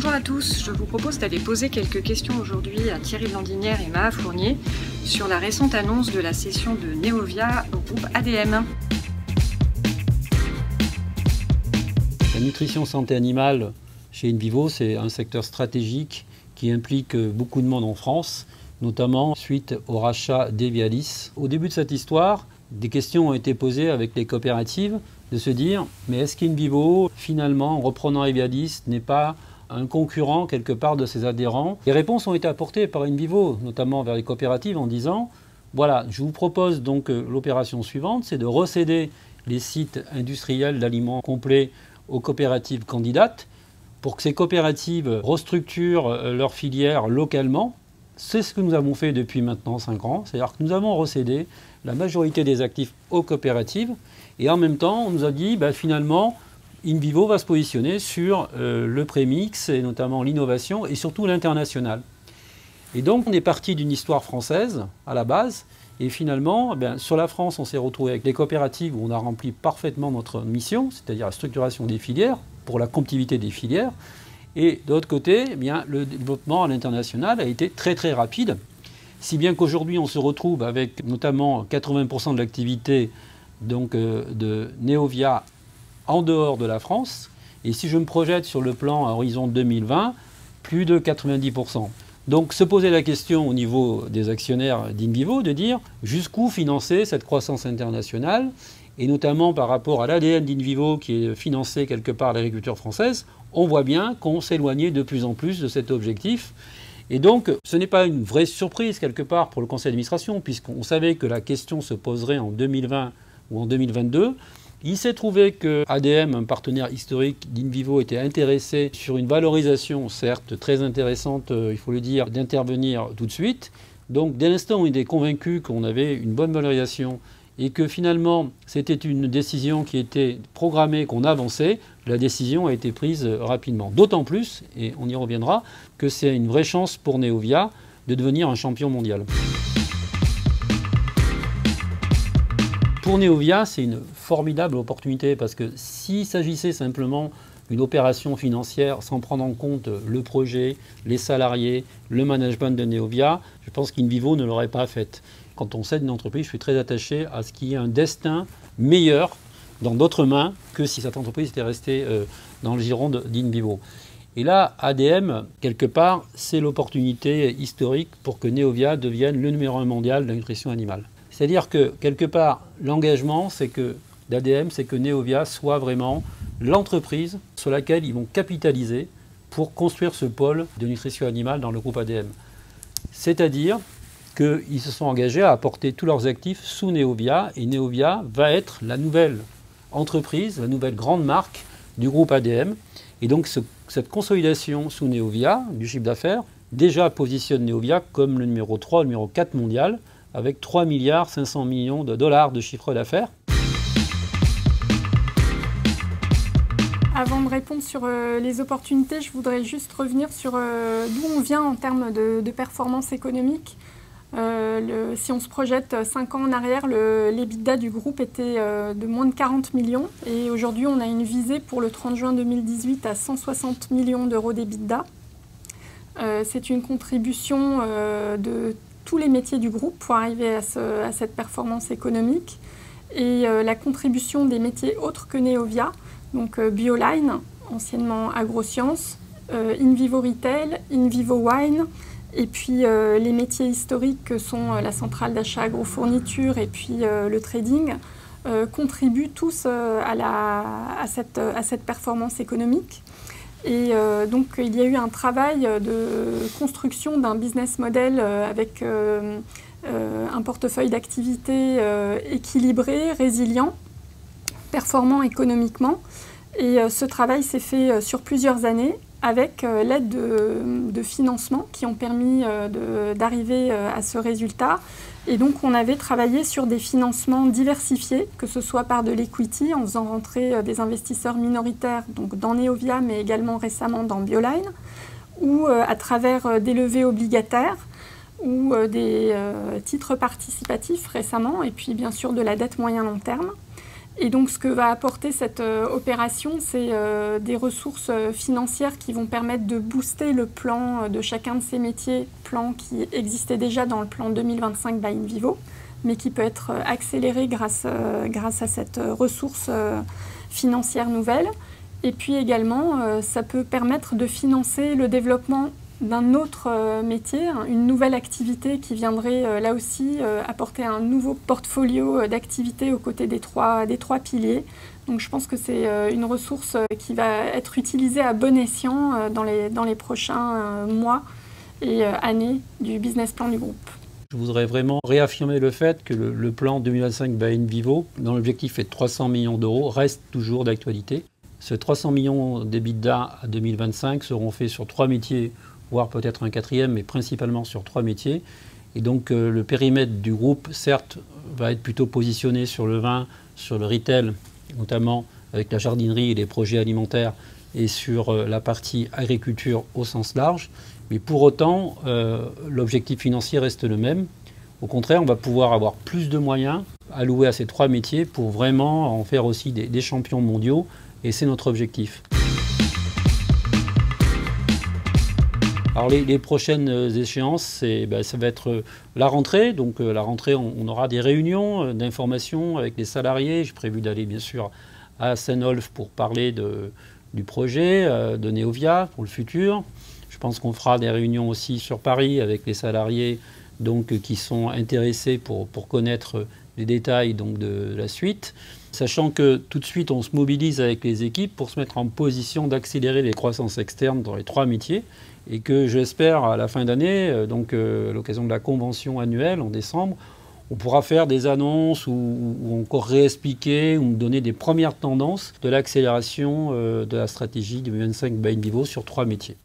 Bonjour à tous, je vous propose d'aller poser quelques questions aujourd'hui à Thierry Blandinière et Maha Fournier sur la récente annonce de la cession de Neovia au groupe ADM. La nutrition santé animale chez InVivo, c'est un secteur stratégique qui implique beaucoup de monde en France, notamment suite au rachat d'Evialis. Au début de cette histoire, des questions ont été posées avec les coopératives de se dire mais est-ce qu'InVivo, finalement, en reprenant Evialis, n'est pas un concurrent quelque part de ses adhérents? Les réponses ont été apportées par InVivo, notamment vers les coopératives, en disant voilà, je vous propose donc l'opération suivante, c'est de recéder les sites industriels d'aliments complets aux coopératives candidates pour que ces coopératives restructurent leurs filières localement. C'est ce que nous avons fait depuis maintenant 5 ans, c'est-à-dire que nous avons recédé la majorité des actifs aux coopératives et en même temps on nous a dit finalement InVivo va se positionner sur le prémix et notamment l'innovation et surtout l'international. Et donc on est parti d'une histoire française à la base et finalement sur la France on s'est retrouvé avec les coopératives où on a rempli parfaitement notre mission, c'est-à-dire la structuration des filières pour la compétitivité des filières. Et de l'autre côté, le développement à l'international a été très très rapide, si bien qu'aujourd'hui on se retrouve avec notamment 80% de l'activité de Neovia en dehors de la France. Et si je me projette sur le plan à horizon 2020, plus de 90%. Donc se poser la question au niveau des actionnaires d'InVivo de dire jusqu'où financer cette croissance internationale et notamment par rapport à l'ADN d'InVivo qui est financé quelque part à l'agriculture française, on voit bien qu'on s'éloignait de plus en plus de cet objectif. Et donc, ce n'est pas une vraie surprise quelque part pour le conseil d'administration, puisqu'on savait que la question se poserait en 2020 ou en 2022. Il s'est trouvé que ADM, un partenaire historique d'InVivo, était intéressé sur une valorisation, certes très intéressante, il faut le dire, d'intervenir tout de suite. Donc, dès l'instant où on était convaincu qu'on avait une bonne valorisation et que finalement c'était une décision qui était programmée, qu'on avançait, la décision a été prise rapidement. D'autant plus, et on y reviendra, que c'est une vraie chance pour Neovia de devenir un champion mondial. Pour Neovia, c'est une formidable opportunité parce que s'il s'agissait simplement d'une opération financière sans prendre en compte le projet, les salariés, le management de Neovia, je pense qu'InVivo ne l'aurait pas faite. Quand on cède une entreprise, je suis très attaché à ce qu'il y ait un destin meilleur dans d'autres mains que si cette entreprise était restée dans le giron d'InVivo. Et là, ADM, quelque part, c'est l'opportunité historique pour que Neovia devienne le numéro 1 mondial de la nutrition animale. C'est-à-dire que, quelque part, l'engagement d'ADM, c'est que Neovia soit vraiment l'entreprise sur laquelle ils vont capitaliser pour construire ce pôle de nutrition animale dans le groupe ADM. C'est-à-dire qu'ils se sont engagés à apporter tous leurs actifs sous Neovia, et Neovia va être la nouvelle entreprise, la nouvelle grande marque du groupe ADM. Et donc cette consolidation sous Neovia du chiffre d'affaires déjà positionne Neovia comme le numéro 3, le numéro 4 mondial, avec 3,5 milliards de dollars de chiffre d'affaires. Avant de répondre sur les opportunités, je voudrais juste revenir sur d'où on vient en termes de performance économique. Si on se projette 5 ans en arrière, l'EBITDA du groupe était de moins de 40 millions. Et aujourd'hui, on a une visée pour le 30 juin 2018 à 160 millions d'euros d'EBITDA. C'est une contribution de tous les métiers du groupe pour arriver à cette performance économique. Et la contribution des métiers autres que Neovia, donc Bioline, anciennement AgroSciences, InVivo Retail, InVivo Wine, et puis les métiers historiques que sont la centrale d'achat agrofourniture et puis le trading, contribuent tous à cette performance économique. Et donc il y a eu un travail de construction d'un business model avec un portefeuille d'activités équilibré, résilient, performant économiquement. Et ce travail s'est fait sur plusieurs années avec l'aide de financements qui ont permis d'arriver à ce résultat. Et donc on avait travaillé sur des financements diversifiés, que ce soit par de l'equity, en faisant rentrer des investisseurs minoritaires donc dans Neovia, mais également récemment dans Bioline, ou à travers des levées obligataires, ou des titres participatifs récemment, et puis bien sûr de la dette moyen-long terme. Et donc ce que va apporter cette opération, c'est des ressources financières qui vont permettre de booster le plan de chacun de ces métiers, plan qui existait déjà dans le plan 2025 by InVivo, mais qui peut être accéléré grâce à cette ressource financière nouvelle. Et puis également, ça peut permettre de financer le développement d'un autre métier, une nouvelle activité qui viendrait là aussi apporter un nouveau portfolio d'activités aux côtés des trois piliers. Donc je pense que c'est une ressource qui va être utilisée à bon escient dans les prochains mois et années du business plan du groupe. Je voudrais vraiment réaffirmer le fait que le plan 2025 by InVivo, dont l'objectif est de 300 millions d'euros, reste toujours d'actualité. Ces 300 millions d'EBITDA à 2025 seront faits sur 3 métiers, voire peut-être un 4e, mais principalement sur 3 métiers. Et donc le périmètre du groupe, certes, va être plutôt positionné sur le vin, sur le retail, notamment avec la jardinerie et les projets alimentaires, et sur la partie agriculture au sens large. Mais pour autant, l'objectif financier reste le même. Au contraire, on va pouvoir avoir plus de moyens alloués à ces 3 métiers pour vraiment en faire aussi des champions mondiaux. Et c'est notre objectif. Alors les prochaines échéances, ça va être la rentrée. Donc la rentrée, on aura des réunions d'information avec les salariés. J'ai prévu d'aller bien sûr à Saint-Nolff pour parler du projet de Neovia pour le futur. Je pense qu'on fera des réunions aussi sur Paris avec les salariés qui sont intéressés pour connaître les détails de la suite. Sachant que tout de suite, on se mobilise avec les équipes pour se mettre en position d'accélérer les croissances externes dans les 3 métiers et que j'espère à la fin d'année, à l'occasion de la convention annuelle en décembre, on pourra faire des annonces ou encore réexpliquer ou donner des premières tendances de l'accélération de la stratégie 2025 by InVivo sur 3 métiers.